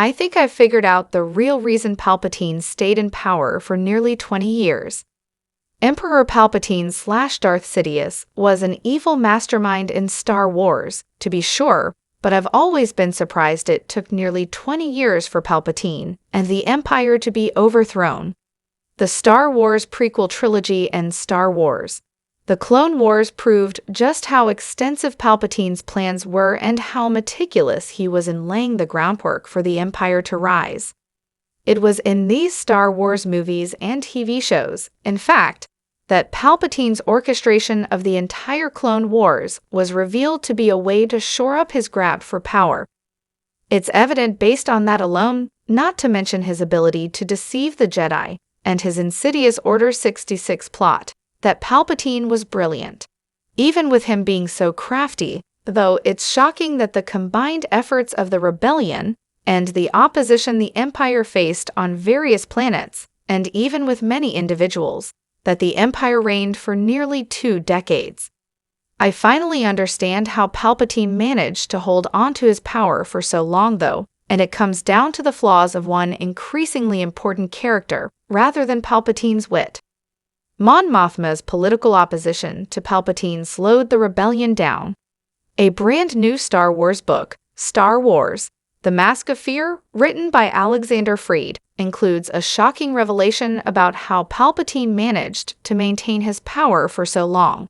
I think I've figured out the real reason Palpatine stayed in power for nearly 20 years. Emperor Palpatine/Darth Sidious was an evil mastermind in Star Wars, to be sure, but I've always been surprised it took nearly 20 years for Palpatine and the Empire to be overthrown. The Star Wars prequel trilogy and Star Wars: The Clone Wars proved just how extensive Palpatine's plans were and how meticulous he was in laying the groundwork for the Empire to rise. It was in these Star Wars movies and TV shows, in fact, that Palpatine's orchestration of the entire Clone Wars was revealed to be a way to shore up his grab for power. It's evident based on that alone, not to mention his ability to deceive the Jedi and his insidious Order 66 plot, that Palpatine was brilliant. Even with him being so crafty, though, it's shocking that the combined efforts of the rebellion and the opposition the Empire faced on various planets, and even with many individuals, that the Empire reigned for nearly 2 decades. I finally understand how Palpatine managed to hold on to his power for so long, though, and it comes down to the flaws of one increasingly important character, rather than Palpatine's wit. Mon Mothma's political opposition to Palpatine slowed the rebellion down. A brand new Star Wars book, Star Wars: The Mask of Fear, written by Alexander Freed, includes a shocking revelation about how Palpatine managed to maintain his power for so long.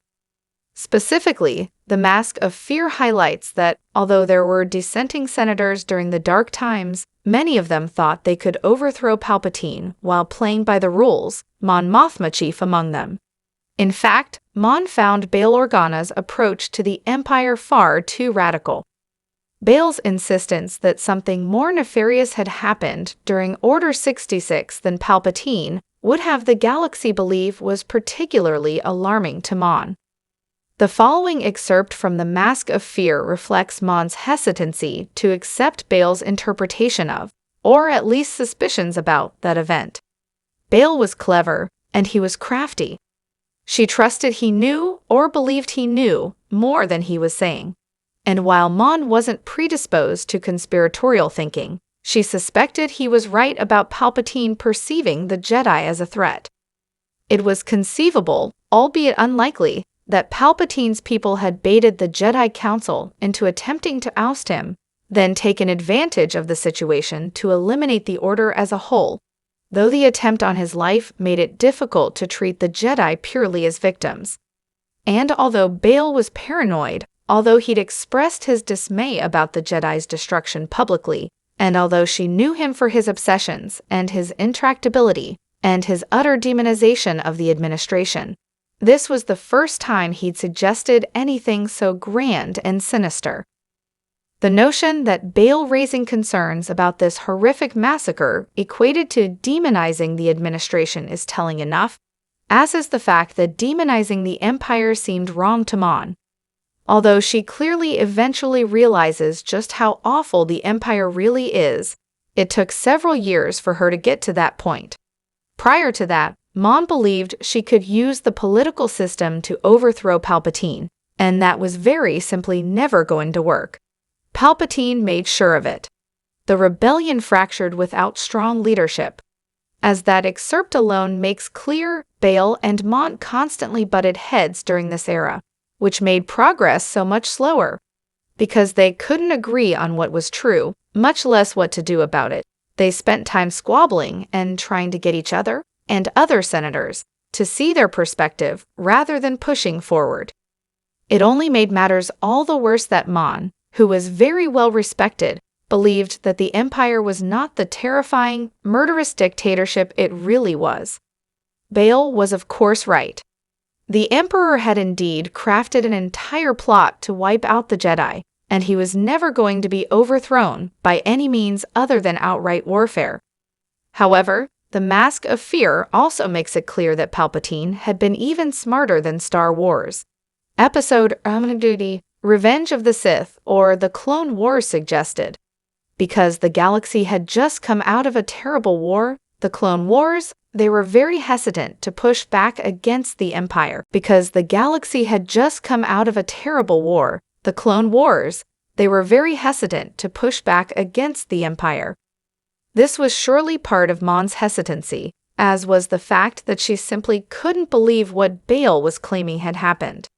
Specifically, The Mask of Fear highlights that, although there were dissenting senators during the Dark Times, many of them thought they could overthrow Palpatine while playing by the rules, Mon Mothma chief among them. In fact, Mon found Bail Organa's approach to the Empire far too radical. Bail's insistence that something more nefarious had happened during Order 66 than Palpatine would have the galaxy believe was particularly alarming to Mon. The following excerpt from The Mask of Fear reflects Mon's hesitancy to accept Bail's interpretation of, or at least suspicions about, that event. Bail was clever, and he was crafty. She trusted he knew, or believed he knew, more than he was saying. And while Mon wasn't predisposed to conspiratorial thinking, she suspected he was right about Palpatine perceiving the Jedi as a threat. It was conceivable, albeit unlikely, that Palpatine's people had baited the Jedi Council into attempting to oust him, then taken advantage of the situation to eliminate the Order as a whole, though the attempt on his life made it difficult to treat the Jedi purely as victims. And although Bail was paranoid, although he'd expressed his dismay about the Jedi's destruction publicly, and although she knew him for his obsessions and his intractability and his utter demonization of the administration, this was the first time he'd suggested anything so grand and sinister. The notion that Bail raising concerns about this horrific massacre equated to demonizing the administration is telling enough, as is the fact that demonizing the Empire seemed wrong to Mon. Although she clearly eventually realizes just how awful the Empire really is, it took several years for her to get to that point. Prior to that, Mon believed she could use the political system to overthrow Palpatine, and that was very simply never going to work. Palpatine made sure of it. The rebellion fractured without strong leadership. As that excerpt alone makes clear, Bail and Mon constantly butted heads during this era, which made progress so much slower. Because they couldn't agree on what was true, much less what to do about it, they spent time squabbling and trying to get each other, and other senators, to see their perspective rather than pushing forward. It only made matters all the worse that Mon, who was very well respected, believed that the Empire was not the terrifying, murderous dictatorship it really was. Bail was of course right. The Emperor had indeed crafted an entire plot to wipe out the Jedi, and he was never going to be overthrown by any means other than outright warfare. However, The Mask of Fear also makes it clear that Palpatine had been even smarter than Star Wars. Episode Revenge of the Sith, or The Clone Wars, suggested. Because the galaxy had just come out of a terrible war, the Clone Wars, they were very hesitant to push back against the Empire. Because the galaxy had just come out of a terrible war, the Clone Wars, they were very hesitant to push back against the Empire. This was surely part of Mon's hesitancy, as was the fact that she simply couldn't believe what Bail was claiming had happened.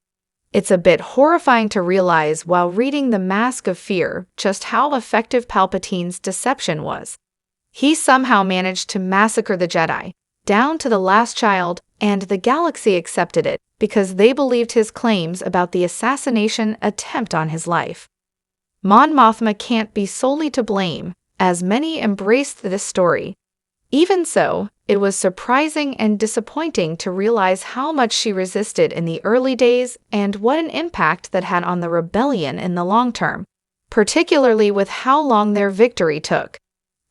It's a bit horrifying to realize while reading The Mask of Fear just how effective Palpatine's deception was. He somehow managed to massacre the Jedi, down to the last child, and the galaxy accepted it because they believed his claims about the assassination attempt on his life. Mon Mothma can't be solely to blame, as many embraced this story. Even so, it was surprising and disappointing to realize how much she resisted in the early days and what an impact that had on the rebellion in the long term, particularly with how long their victory took.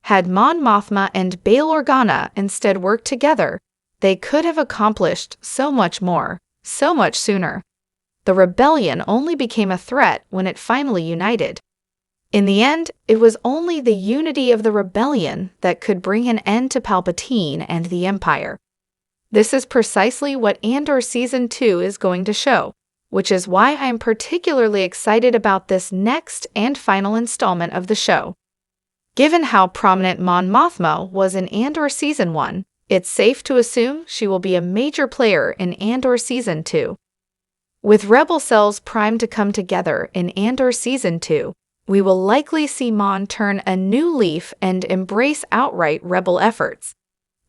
Had Mon Mothma and Bail Organa instead worked together, they could have accomplished so much more, so much sooner. The rebellion only became a threat when it finally united. In the end, it was only the unity of the rebellion that could bring an end to Palpatine and the Empire. This is precisely what Andor Season 2 is going to show, which is why I'm particularly excited about this next and final installment of the show. Given how prominent Mon Mothma was in Andor Season 1, it's safe to assume she will be a major player in Andor Season 2. With rebel cells primed to come together in Andor Season 2, we will likely see Mon turn a new leaf and embrace outright rebel efforts.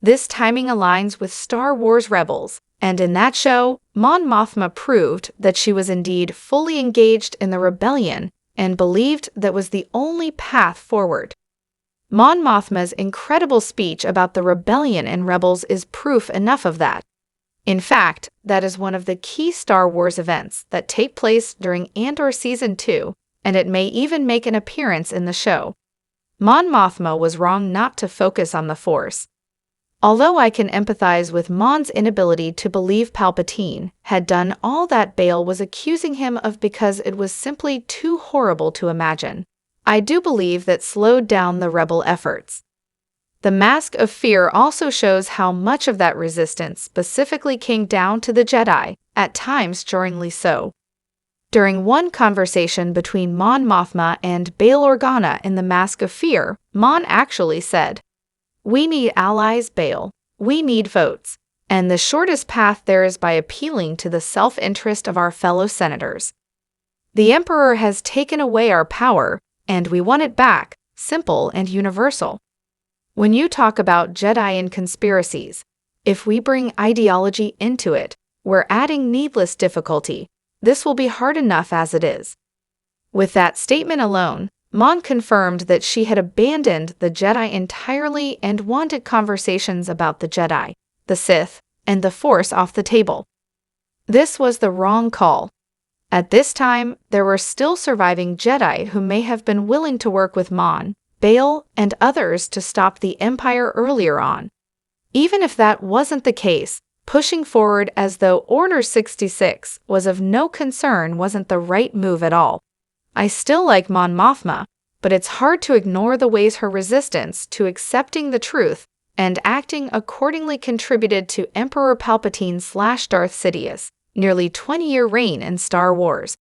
This timing aligns with Star Wars Rebels, and in that show, Mon Mothma proved that she was indeed fully engaged in the rebellion and believed that was the only path forward. Mon Mothma's incredible speech about the rebellion in Rebels is proof enough of that. In fact, that is one of the key Star Wars events that take place during Andor Season 2, and it may even make an appearance in the show. Mon Mothma was wrong not to focus on the Force. Although I can empathize with Mon's inability to believe Palpatine had done all that Bail was accusing him of because it was simply too horrible to imagine, I do believe that slowed down the rebel efforts. The Mask of Fear also shows how much of that resistance specifically came down to the Jedi, at times jarringly so. During one conversation between Mon Mothma and Bail Organa in The Mask of Fear, Mon actually said, "We need allies, Bail. We need votes. And the shortest path there is by appealing to the self-interest of our fellow senators. The Emperor has taken away our power, and we want it back, simple and universal." When you talk about Jedi and conspiracies, if we bring ideology into it, we're adding needless difficulty. This will be hard enough as it is. With that statement alone, Mon confirmed that she had abandoned the Jedi entirely and wanted conversations about the Jedi, the Sith, and the Force off the table. This was the wrong call. At this time, there were still surviving Jedi who may have been willing to work with Mon, Bail, and others to stop the Empire earlier on. Even if that wasn't the case, pushing forward as though Order 66 was of no concern wasn't the right move at all. I still like Mon Mothma, but it's hard to ignore the ways her resistance to accepting the truth and acting accordingly contributed to Emperor Palpatine / Darth Sidious' nearly 20-year reign in Star Wars.